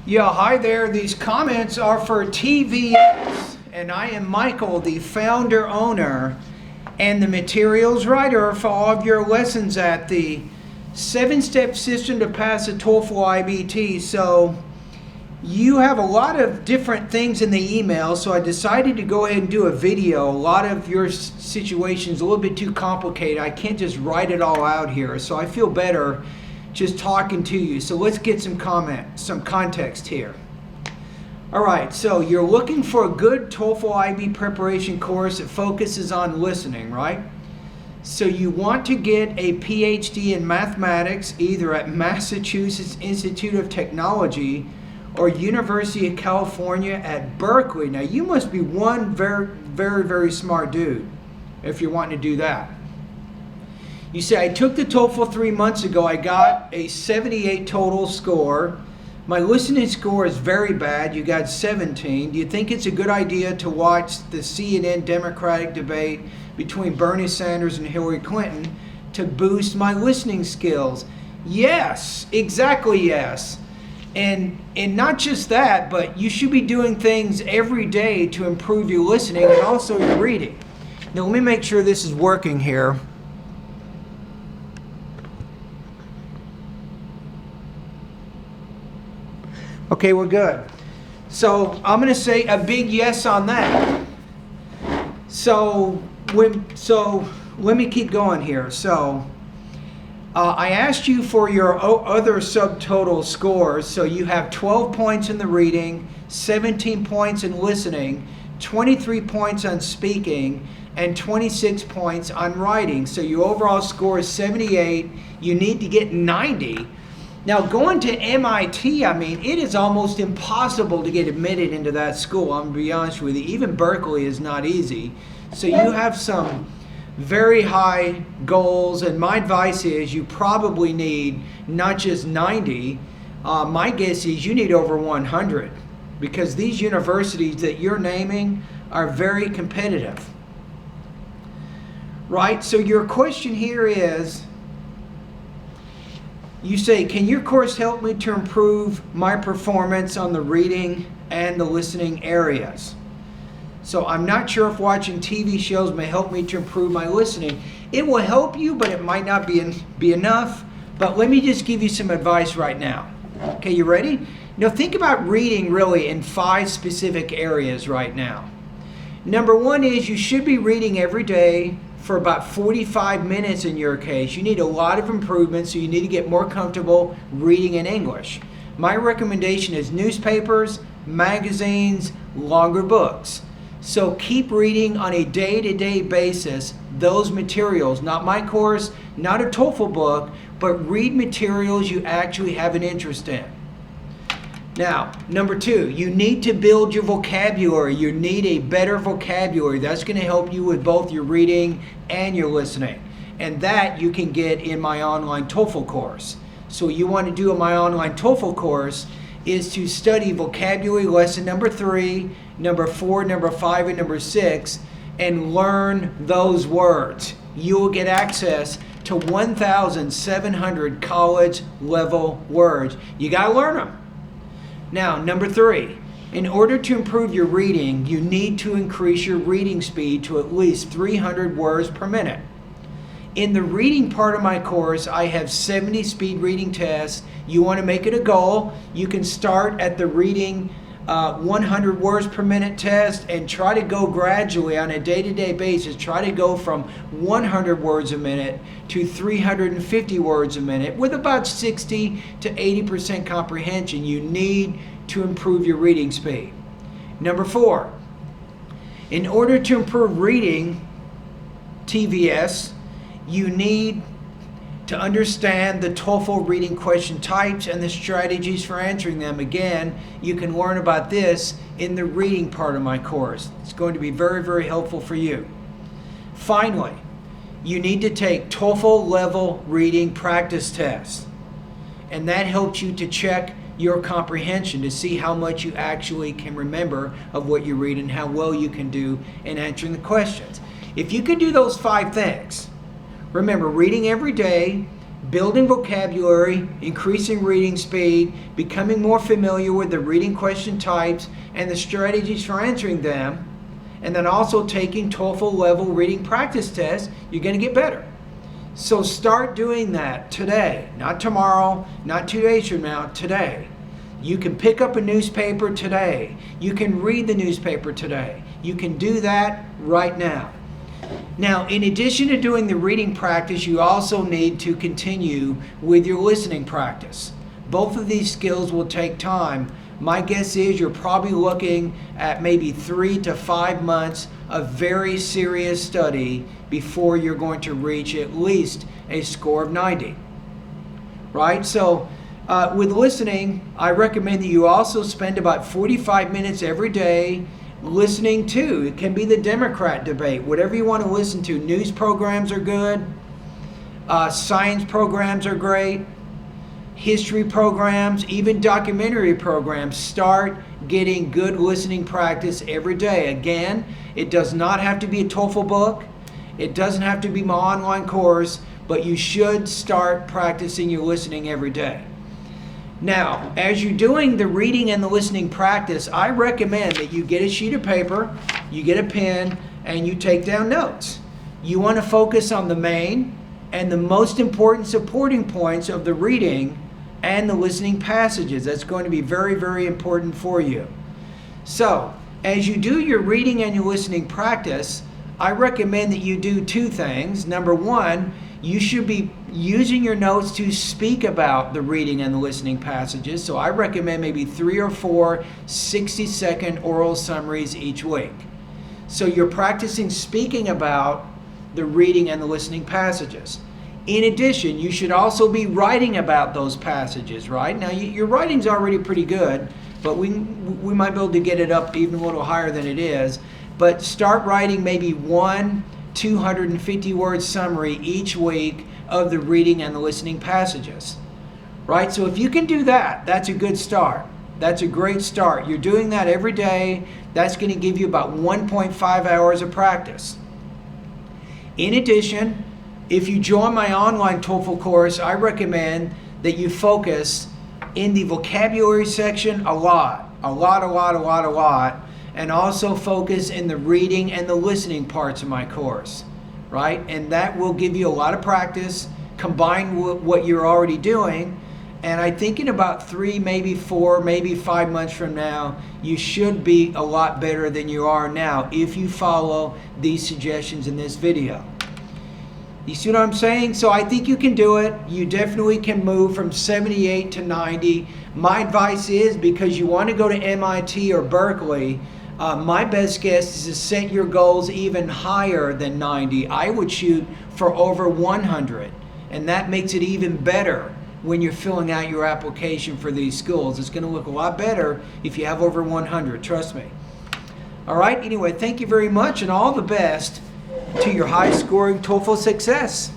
Yeah, hi there. These comments are for TVS, and I am Michael, the founder, owner, and the materials writer for all of your lessons at the 7-step system to pass the TOEFL iBT. So you have a lot of different things in the email, so I decided to go ahead and do a video. A lot of your situations a little bit too complicated. I can't just write it all out here, so I feel better just talking to you. So let's get some context here. All right, so you're looking for a good TOEFL IB preparation course that focuses on listening, right? So you want to get a PhD in mathematics either at Massachusetts Institute of Technology or University of California at Berkeley. Now you must be one very smart dude if you're wanting to do that. You say, I took the TOEFL 3 months ago. I got a 78 total score. My listening score is very bad. You got 17. Do you think it's a good idea to watch the CNN Democratic debate between Bernie Sanders and Hillary Clinton to boost my listening skills? Yes, exactly yes. And not just that, but you should be doing things every day to improve your listening and also your reading. Now let me make sure this is working here. Okay, we're good. So I'm going to say a big yes on that. So let me keep going here. So I asked you for your other subtotal scores. So you have 12 points in the reading, 17 points in listening, 23 points on speaking, and 26 points on writing. So your overall score is 78. You need to get 90. Now going to MIT, I mean, it is almost impossible to get admitted into that school. I'm going to be honest with you. Even Berkeley is not easy. So you have some very high goals, and my advice is you probably need not just 90. My guess is you need over 100 because these universities that you're naming are very competitive. Right? So your question here is, you say, can your course help me to improve my performance on the reading and the listening areas? So I'm not sure if watching TV shows may help me to improve my listening. It will help you, but it might not be enough. But let me just give you some advice right now. Okay, you ready? Now think about reading really in 5 specific areas right now. Number 1 is you should be reading every day for about 45 minutes in your case. You need a lot of improvement, so you need to get more comfortable reading in English. My recommendation is newspapers, magazines, longer books. So keep reading on a day-to-day basis those materials, not my course, not a TOEFL book, but read materials you actually have an interest in. Now, number 2, you need to build your vocabulary. You need a better vocabulary. That's going to help you with both your reading and your listening. And that you can get in my online TOEFL course. So what you want to do in my online TOEFL course is to study vocabulary lesson number 3, number 4, number 5, and number 6, and learn those words. You will get access to 1,700 college level words. You got to learn them. Now, number 3, in order to improve your reading, you need to increase your reading speed to at least 300 words per minute. In the reading part of my course, I have 70 speed reading tests. You want to make it a goal. You can start at the reading 100 words per minute test and try to go gradually on a day-to-day basis. Try to go from 100 words a minute to 350 words a minute with about 60 to 80% comprehension. You need to improve your reading speed. Number 4, in order to improve reading, TVS, you need to understand the TOEFL reading question types and the strategies for answering them. Again, you can learn about this in the reading part of my course. It's going to be very helpful for you. Finally, you need to take TOEFL level reading practice tests. And that helps you to check your comprehension to see how much you actually can remember of what you read and how well you can do in answering the questions. If you can do those 5 things, remember reading every day, building vocabulary, increasing reading speed, becoming more familiar with the reading question types and the strategies for answering them, and then also taking TOEFL level reading practice tests, you're going to get better. So start doing that today, not tomorrow, not 2 days from now, today. You can pick up a newspaper today. You can read the newspaper today. You can do that right now. Now, in addition to doing the reading practice, you also need to continue with your listening practice. Both of these skills will take time. My guess is you're probably looking at maybe 3 to 5 months of very serious study before you're going to reach at least a score of 90. Right? So with listening, I recommend that you also spend about 45 minutes every day listening to. It can be the Democrat debate, whatever you want to listen to. News programs are good. Science programs are great. History programs, even documentary programs. Start getting good listening practice every day. Again, it does not have to be a TOEFL book. It doesn't have to be my online course, but you should start practicing your listening every day. Now, as you're doing the reading and the listening practice, I recommend that you get a sheet of paper, you get a pen, and you take down notes. You want to focus on the main and the most important supporting points of the reading and the listening passages. That's going to be very, very important for you. So, as you do your reading and your listening practice, I recommend that you do 2 things. Number 1, you should be using your notes to speak about the reading and the listening passages. So I recommend maybe 3 or 4 60-second oral summaries each week. So you're practicing speaking about the reading and the listening passages. In addition, you should also be writing about those passages, right? Now, your writing's already pretty good, but we might be able to get it up even a little higher than it is. But start writing maybe 1 250-word summary each week of the reading and the listening passages, right? So if you can do that, that's a good start. That's a great start. You're doing that every day. That's going to give you about 1.5 hours of practice. In addition, if you join my online TOEFL course, I recommend that you focus in the vocabulary section a lot, and also focus in the reading and the listening parts of my course, right? And that will give you a lot of practice combined with what you're already doing. And I think in about 3, maybe 4, maybe 5 months from now, you should be a lot better than you are now if you follow these suggestions in this video. You see what I'm saying? So I think you can do it. You definitely can move from 78 to 90. My advice is, because you want to go to MIT or Berkeley, my best guess is to set your goals even higher than 90. I would shoot for over 100, and that makes it even better when you're filling out your application for these schools. It's going to look a lot better if you have over 100, trust me. All right, anyway, thank you very much, and all the best to your high-scoring TOEFL success.